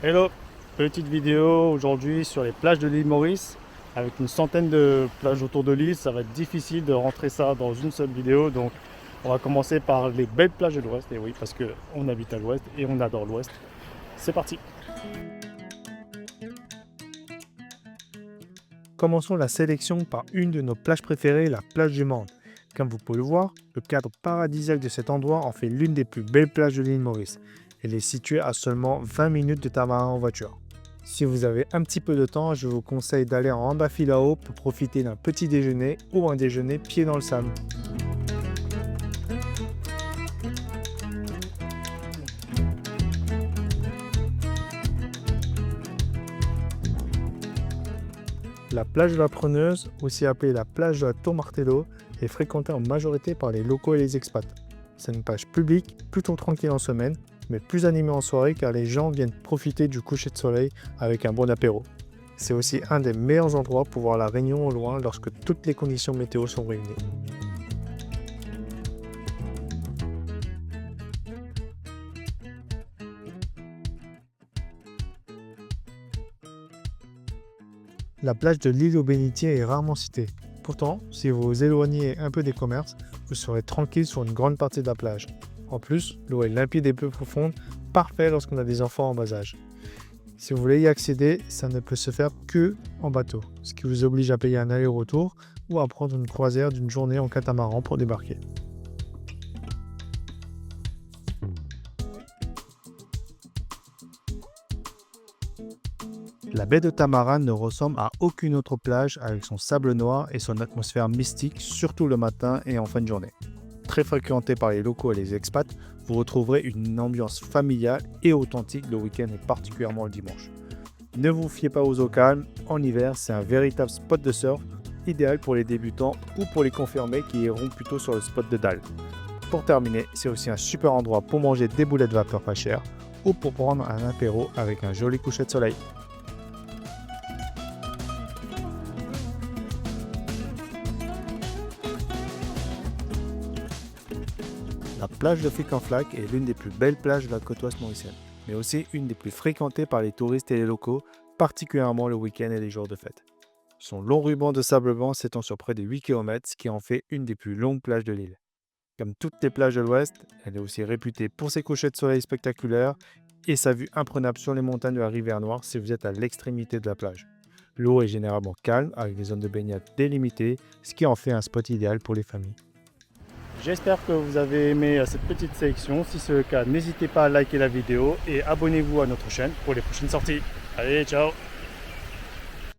Hello, petite vidéo aujourd'hui sur les plages de l'île Maurice. Avec une centaine de plages autour de l'île, ça va être difficile de rentrer ça dans une seule vidéo. Donc on va commencer par les belles plages de l'Ouest. Et oui, parce qu'on habite à l'Ouest et on adore l'Ouest. C'est parti. Commençons la sélection par une de nos plages préférées, la plage du Mans. Comme vous pouvez le voir, le cadre paradisiaque de cet endroit en fait l'une des plus belles plages de l'île Maurice. Elle est située à seulement 20 minutes de Tamarin en voiture. Si vous avez un petit peu de temps, je vous conseille d'aller en Amba Filao pour profiter d'un petit déjeuner ou un déjeuner pied dans le sable. La plage de la Preneuse, aussi appelée la plage de la Tour Martello, est fréquentée en majorité par les locaux et les expats. C'est une plage publique, plutôt tranquille en semaine, mais plus animée en soirée car les gens viennent profiter du coucher de soleil avec un bon apéro. C'est aussi un des meilleurs endroits pour voir la Réunion au loin lorsque toutes les conditions météo sont réunies. La plage de l'île aux Bénitiers est rarement citée. Pourtant, si vous vous éloignez un peu des commerces, vous serez tranquille sur une grande partie de la plage. En plus, l'eau est limpide et peu profonde, parfait lorsqu'on a des enfants en bas âge. Si vous voulez y accéder, ça ne peut se faire que en bateau, ce qui vous oblige à payer un aller-retour ou à prendre une croisière d'une journée en catamaran pour débarquer. La baie de Tamaran ne ressemble à aucune autre plage avec son sable noir et son atmosphère mystique, surtout le matin et en fin de journée. Très fréquentée par les locaux et les expats, vous retrouverez une ambiance familiale et authentique le week-end et particulièrement le dimanche. Ne vous fiez pas aux eaux calmes, en hiver c'est un véritable spot de surf, idéal pour les débutants ou pour les confirmés qui iront plutôt sur le spot de dalle. Pour terminer, c'est aussi un super endroit pour manger des boulettes de vapeur pas chères ou pour prendre un apéro avec un joli coucher de soleil. La plage de Flic-en-Flac est l'une des plus belles plages de la côte ouest mauricienne, mais aussi une des plus fréquentées par les touristes et les locaux, particulièrement le week-end et les jours de fête. Son long ruban de sable blanc s'étend sur près de 8 km, ce qui en fait une des plus longues plages de l'île. Comme toutes les plages de l'ouest, elle est aussi réputée pour ses couchers de soleil spectaculaires et sa vue imprenable sur les montagnes de la Rivière Noire si vous êtes à l'extrémité de la plage. L'eau est généralement calme avec des zones de baignade délimitées, ce qui en fait un spot idéal pour les familles. J'espère que vous avez aimé cette petite sélection. Si c'est le cas, n'hésitez pas à liker la vidéo et abonnez-vous à notre chaîne pour les prochaines sorties. Allez, ciao!